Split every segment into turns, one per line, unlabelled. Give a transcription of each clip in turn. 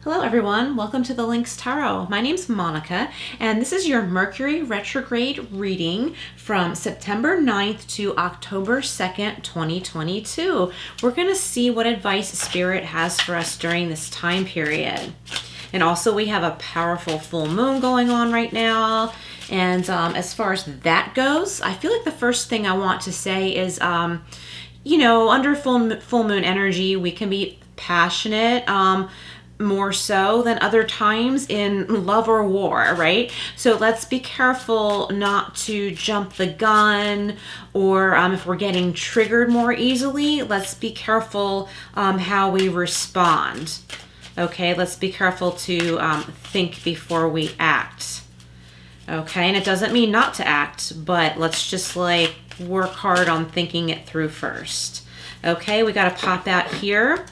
Hello everyone, welcome to the Lynx Tarot. My name's Monica and this is your Mercury Retrograde reading from September 9th to October 2nd, 2022. We're going to see what advice Spirit has for us during this time period. And also we have a powerful full moon going on right now. And as far as that goes, I feel like the first thing I want to say is, under full moon energy, we can be passionate, more so than other times in love or war, right? So let's be careful not to jump the gun, or if we're getting triggered more easily, let's be careful how we respond. Okay, let's be careful to think before we act. Okay, and it doesn't mean not to act, but let's just work hard on thinking it through first. Okay, we got to pop out here.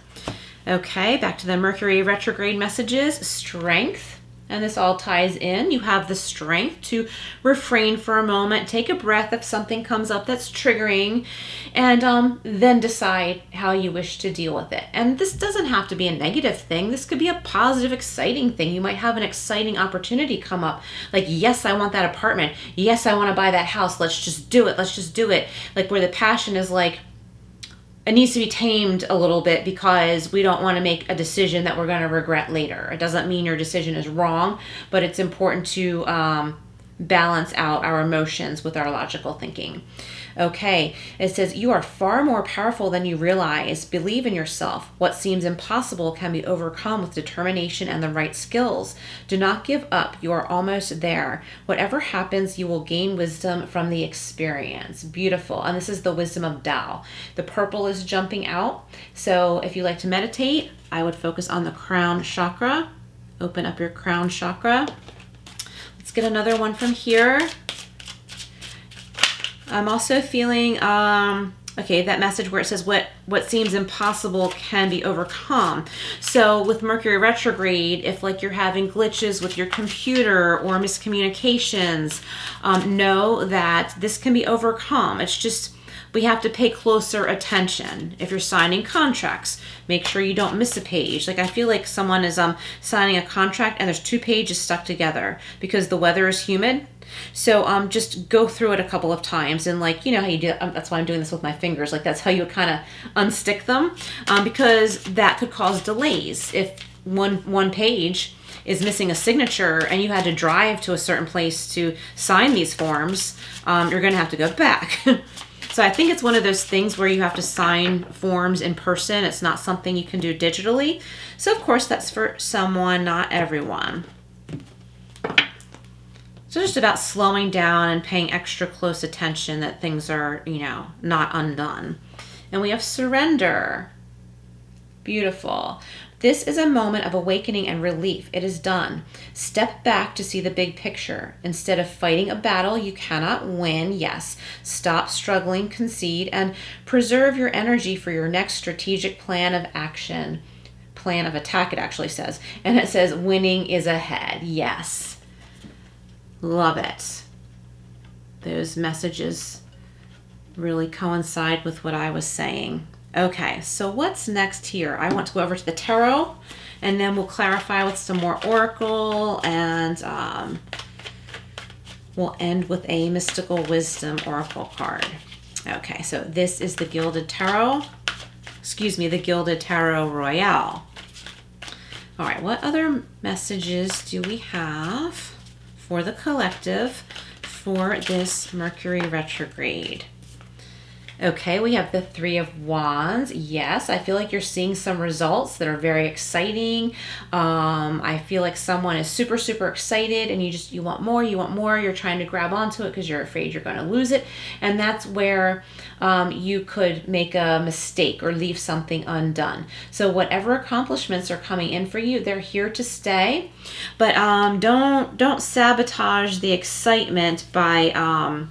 Okay, back to the Mercury retrograde messages. Strength, and this all ties in. You have the strength to refrain for a moment, take a breath if something comes up that's triggering, and then decide how you wish to deal with it. And this doesn't have to be a negative thing. This could be a positive, exciting thing. You might have an exciting opportunity come up. Like, yes, I want that apartment. Yes, I want to buy that house. Let's just do it. Let's just do it. Like, where the passion is it needs to be tamed a little bit because we don't want to make a decision that we're going to regret later. It doesn't mean your decision is wrong, but it's important to balance out our emotions with our logical thinking. Okay, it says, you are far more powerful than you realize. Believe in yourself. What seems impossible can be overcome with determination and the right skills. Do not give up. You are almost there. Whatever happens, you will gain wisdom from the experience. Beautiful. And this is the wisdom of Tao. The purple is jumping out. So if you like to meditate, I would focus on the crown chakra. Open up your crown chakra. Let's get another one from here. I'm also feeling, that message where it says what seems impossible can be overcome. So with Mercury retrograde, if you're having glitches with your computer or miscommunications, know that this can be overcome. It's just, we have to pay closer attention. If you're signing contracts, make sure you don't miss a page. I feel like someone is signing a contract and there's 2 pages stuck together because the weather is humid. So just go through it a couple of times and how you do, that's why I'm doing this with my fingers. That's how you kind of unstick them, because that could cause delays. If one page is missing a signature and you had to drive to a certain place to sign these forms, you're going to have to go back. So I think it's one of those things where you have to sign forms in person. It's not something you can do digitally. So of course that's for someone, not everyone. So just about slowing down and paying extra close attention that things are, not undone. And we have surrender. Beautiful. This is a moment of awakening and relief. It is done. Step back to see the big picture. Instead of fighting a battle you cannot win, yes, stop struggling, concede, and preserve your energy for your next strategic plan of action. Plan of attack, it actually says. And it says winning is ahead. Yes. Love it. Those messages really coincide with what I was saying. Okay, so what's next here? I want to go over to the tarot, and then we'll clarify with some more oracle, and we'll end with a mystical wisdom oracle card. Okay, so this is the Gilded Tarot. The Gilded Tarot Royale. All right, what other messages do we have for the collective for this Mercury retrograde? Okay, we have the 3 of Wands. Yes, I feel like you're seeing some results that are very exciting. I feel like someone is super, super excited and you want more, You're trying to grab onto it because you're afraid you're going to lose it. And that's where you could make a mistake or leave something undone. So whatever accomplishments are coming in for you, they're here to stay. But don't sabotage the excitement by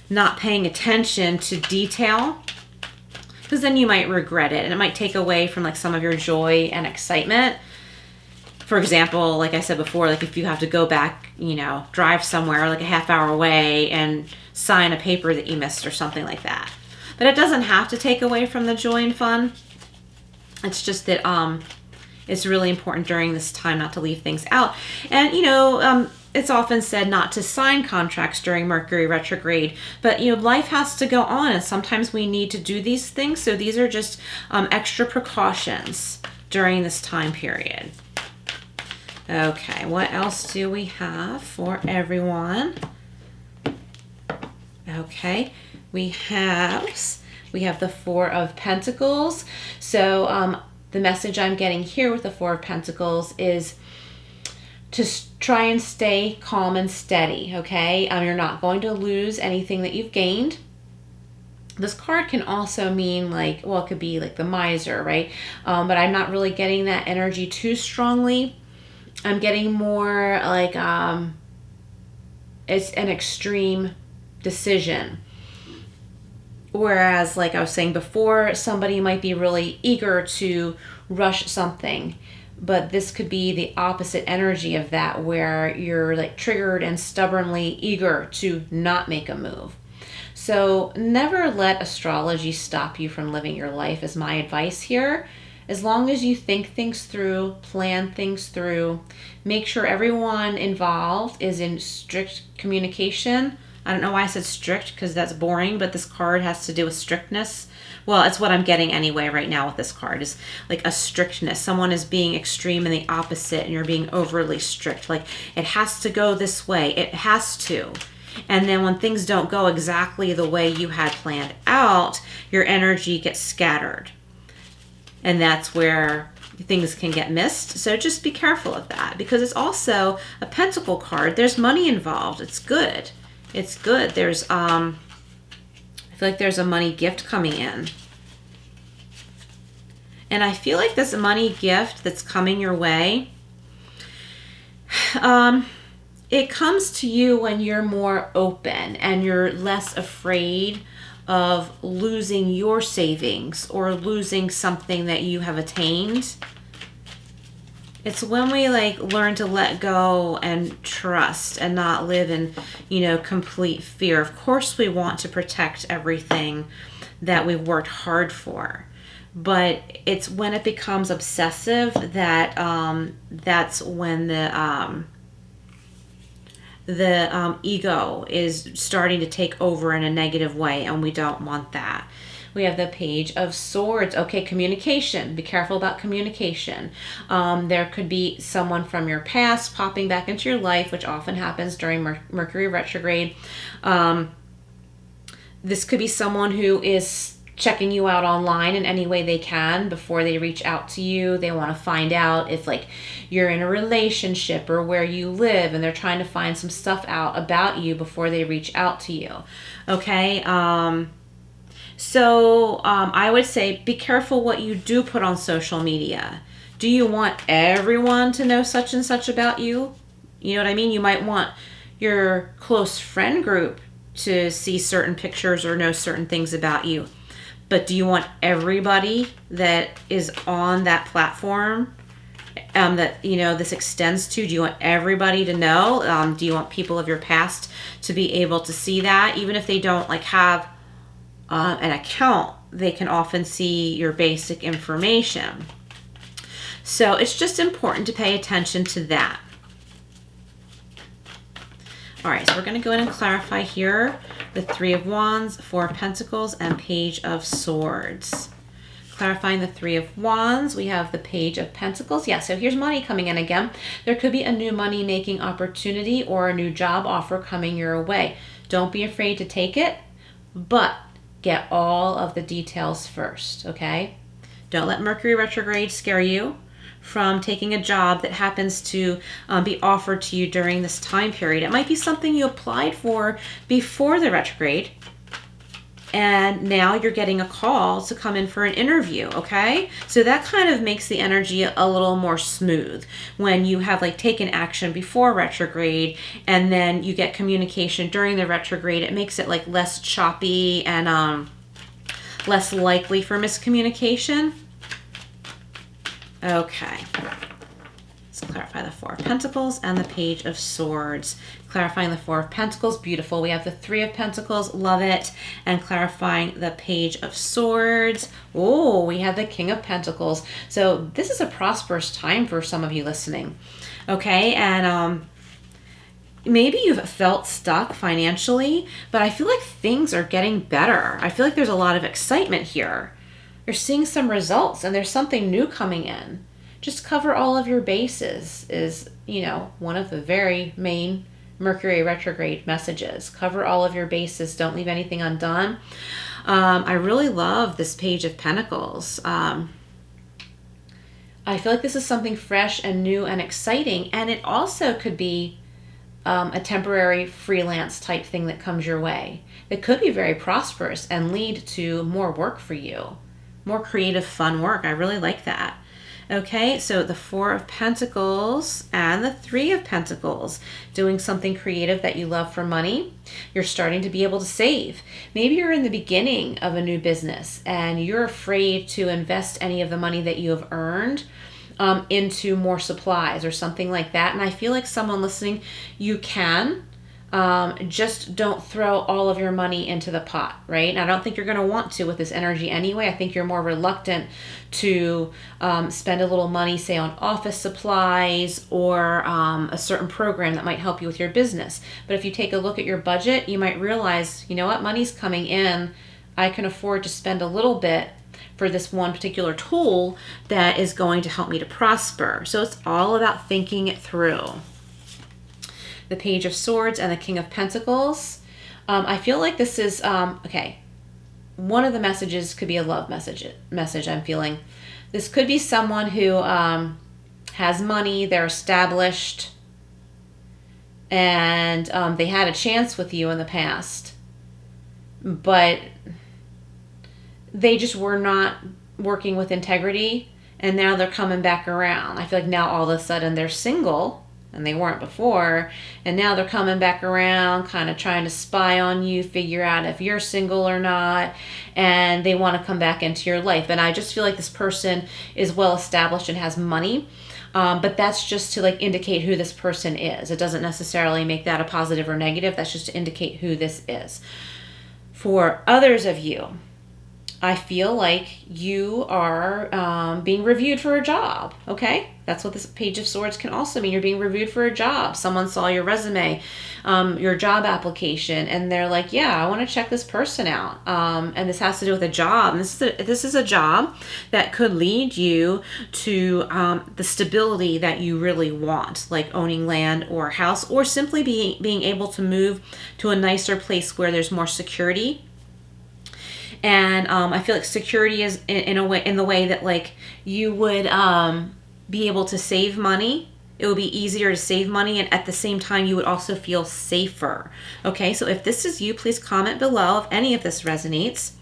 not paying attention to detail, because then you might regret it and it might take away from some of your joy and excitement. For example, like I said before, if you have to go back, drive somewhere a half hour away and sign a paper that you missed or something like that. But it doesn't have to take away from the joy and fun. It's just that It's really important during this time not to leave things out. And, it's often said not to sign contracts during Mercury retrograde, but, life has to go on, and sometimes we need to do these things. So these are just extra precautions during this time period. Okay, what else do we have for everyone? Okay, we have the Four of Pentacles. So the message I'm getting here with the Four of Pentacles is to try and stay calm and steady, okay? You're not going to lose anything that you've gained. This card can also mean like, well, it could be like the miser, right? But I'm not really getting that energy too strongly. I'm getting more like it's an extreme decision. Whereas, like I was saying before, somebody might be really eager to rush something, but this could be the opposite energy of that, where you're like triggered and stubbornly eager to not make a move. So never let astrology stop you from living your life, is my advice here. As long as you think things through, plan things through, make sure everyone involved is in strict communication. I don't know why I said strict, because that's boring, but this card has to do with strictness. Well, it's what I'm getting anyway right now with this card, is like a strictness. Someone is being extreme in the opposite, and you're being overly strict. Like, it has to go this way. It has to. And then when things don't go exactly the way you had planned out, your energy gets scattered. And that's where things can get missed. So just be careful of that, because it's also a pentacle card. There's money involved. It's good. It's good. There's, I feel like there's a money gift coming in. And I feel like this money gift that's coming your way, it comes to you when you're more open and you're less afraid of losing your savings or losing something that you have attained. It's when we like learn to let go and trust and not live in, complete fear. Of course, we want to protect everything that we worked hard for, but it's when it becomes obsessive that that's when the ego is starting to take over in a negative way, and we don't want that. We have the Page of Swords. Okay, communication. Be careful about communication. There could be someone from your past popping back into your life, which often happens during Mercury retrograde. This could be someone who is checking you out online in any way they can before they reach out to you. They want to find out if like you're in a relationship or where you live, and they're trying to find some stuff out about you before they reach out to you. Okay. So I would say be careful what you do put on social media. Do you want everyone to know such and such about you? You know what I mean? You might want your close friend group to see certain pictures or know certain things about you. But do you want everybody that is on that platform that, this extends to? Do you want everybody to know? Do you want people of your past to be able to see that? Even if they don't like have an account, they can often see your basic information. So it's just important to pay attention to that. All right, so we're going to go in and clarify here the Three of Wands, Four of Pentacles, and Page of Swords. Clarifying the Three of Wands, we have the Page of Pentacles. Yeah, so here's money coming in again. There could be a new money-making opportunity or a new job offer coming your way. Don't be afraid to take it, but get all of the details first, okay? Don't let Mercury retrograde scare you from taking a job that happens to be offered to you during this time period. It might be something you applied for before the retrograde, and now you're getting a call to come in for an interview, okay? So that kind of makes the energy a little more smooth when you have like taken action before retrograde and then you get communication during the retrograde. It makes it like less choppy and less likely for miscommunication. Okay. Let's clarify the Four of Pentacles and the Page of Swords. Clarifying the Four of Pentacles, beautiful. We have the Three of Pentacles, love it. And clarifying the Page of Swords. Oh, we have the King of Pentacles. So this is a prosperous time for some of you listening. Okay, and maybe you've felt stuck financially, but I feel like things are getting better. I feel like there's a lot of excitement here. You're seeing some results and there's something new coming in. Just cover all of your bases is, you know, one of the very main Mercury retrograde messages. Cover all of your bases. Don't leave anything undone. I really love this Page of Pentacles. I feel like this is something fresh and new and exciting. And it also could be a temporary freelance type thing that comes your way. That could be very prosperous and lead to more work for you. More creative, fun work. I really like that. Okay, so the Four of Pentacles and the Three of Pentacles, doing something creative that you love for money. You're starting to be able to save. Maybe you're in the beginning of a new business and you're afraid to invest any of the money that you have earned into more supplies or something like that. And I feel like someone listening, you can. Just don't throw all of your money into the pot, right? And I don't think you're going to want to with this energy anyway. I think you're more reluctant to spend a little money, say, on office supplies or a certain program that might help you with your business. But if you take a look at your budget, you might realize, you know what, money's coming in. I can afford to spend a little bit for this one particular tool that is going to help me to prosper. So it's all about thinking it through. The Page of Swords and the King of Pentacles. I feel like this is, okay, one of the messages could be a love message I'm feeling. This could be someone who has money, they're established, and they had a chance with you in the past, but they just were not working with integrity, and now they're coming back around. I feel like now all of a sudden they're single, and they weren't before, and now they're coming back around, kind of trying to spy on you, figure out if you're single or not, and they want to come back into your life. And I just feel like this person is well established and has money, but that's just to like indicate who this person is. It doesn't necessarily make that a positive or negative. That's just to indicate who this is. For others of you, I feel like you are being reviewed for a job, okay? That's what this Page of Swords can also mean. You're being reviewed for a job. Someone saw your resume, your job application, and they're like, yeah, I want to check this person out. And this has to do with a job. And this is a job that could lead you to the stability that you really want, like owning land or a house, or simply being able to move to a nicer place where there's more security. And I feel like security is in the way that like you would be able to save money. It would be easier to save money, and at the same time you would also feel safer. Okay, so if this is you, please comment below if any of this resonates.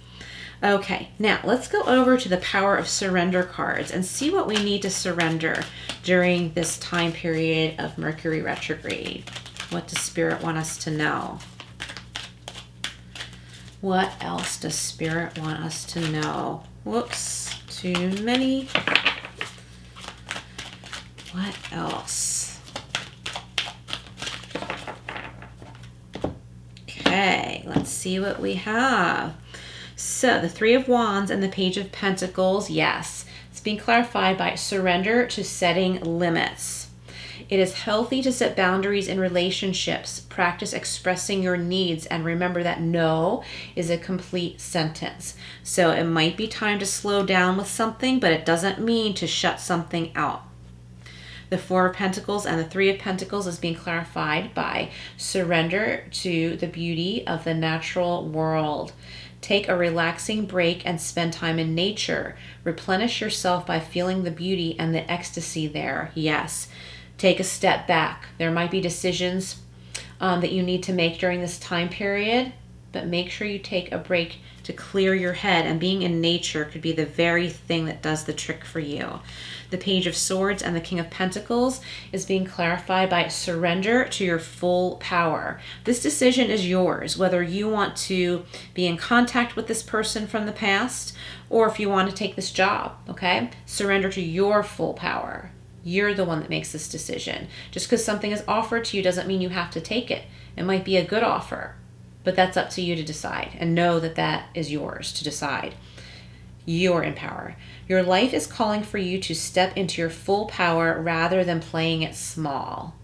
Okay, now let's go over to the Power of Surrender cards and see what we need to surrender during this time period of Mercury retrograde. What does Spirit want us to know? What else does Spirit want us to know? Whoops, too many. What else? Okay, let's see what we have. So the Three of Wands and the Page of Pentacles, yes. It's being clarified by surrender to setting limits. It is healthy to set boundaries in relationships. Practice expressing your needs, and remember that no is a complete sentence. So it might be time to slow down with something, but it doesn't mean to shut something out. The Four of Pentacles and the Three of Pentacles is being clarified by surrender to the beauty of the natural world. Take a relaxing break and spend time in nature. Replenish yourself by feeling the beauty and the ecstasy there. Yes. Take a step back. There might be decisions that you need to make during this time period, but make sure you take a break to clear your head, and being in nature could be the very thing that does the trick for you. The Page of Swords and the King of Pentacles is being clarified by surrender to your full power. This decision is yours, whether you want to be in contact with this person from the past or if you want to take this job, okay? Surrender to your full power. You're the one that makes this decision. Just because something is offered to you doesn't mean you have to take it. It might be a good offer, but that's up to you to decide, and know that that is yours to decide. You're in power. Your life is calling for you to step into your full power rather than playing it small.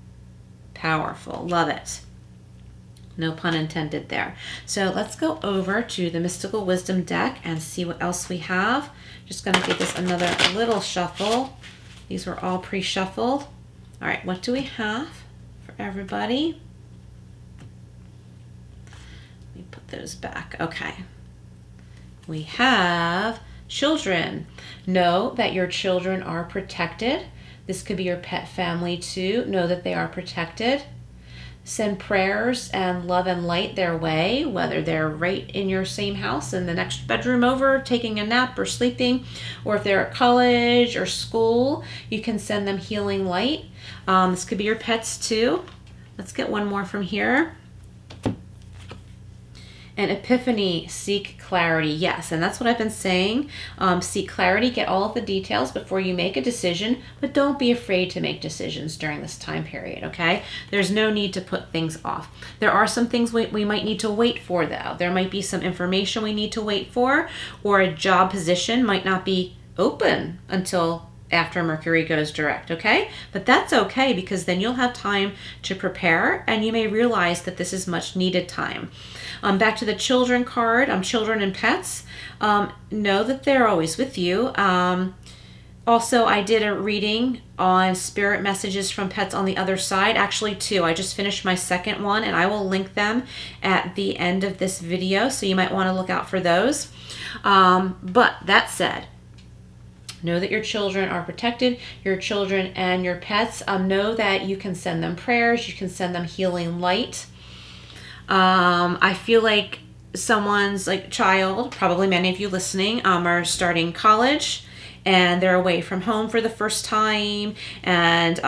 Powerful. Love it. No pun intended there. So let's go over to the Mystical Wisdom deck and see what else we have. Just going to give this another little shuffle. These were all pre-shuffled. All right, what do we have for everybody? Let me put those back. Okay. We have children. Know that your children are protected. This could be your pet family too. Know that they are protected. Send prayers and love and light their way, whether they're right in your same house in the next bedroom over, taking a nap or sleeping, or if they're at college or school, you can send them healing light. This could be your pets too. Let's get one more from here. And epiphany, seek clarity. Yes, and that's what I've been saying. Seek clarity, get all of the details before you make a decision, but don't be afraid to make decisions during this time period, okay? There's no need to put things off. There are some things we might need to wait for, though. There might be some information we need to wait for, or a job position might not be open until after Mercury goes direct, okay? But that's okay, because then you'll have time to prepare, and you may realize that this is much needed time. Back to the children card, children and pets. Know that they're always with you. Also, I did a reading on spirit messages from pets on the other side. Actually, two. I just finished my second one, and I will link them at the end of this video, so you might want to look out for those. But that said, know that your children are protected, your children and your pets. Know that you can send them prayers, you can send them healing light. I feel like someone's child, probably many of you listening, are starting college, and they're away from home for the first time, and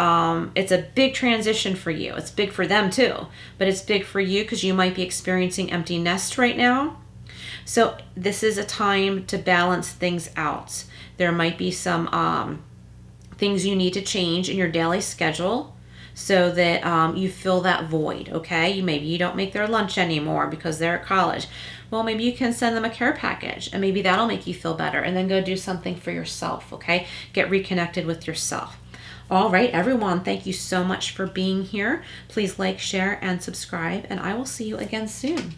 it's a big transition for you. It's big for them too, but it's big for you because you might be experiencing empty nest right now. So this is a time to balance things out. There might be some things you need to change in your daily schedule so that you fill that void, okay? Maybe you don't make their lunch anymore because they're at college. Well, maybe you can send them a care package, and maybe that'll make you feel better, and then go do something for yourself, okay? Get reconnected with yourself. All right, everyone, thank you so much for being here. Please like, share, and subscribe, and I will see you again soon.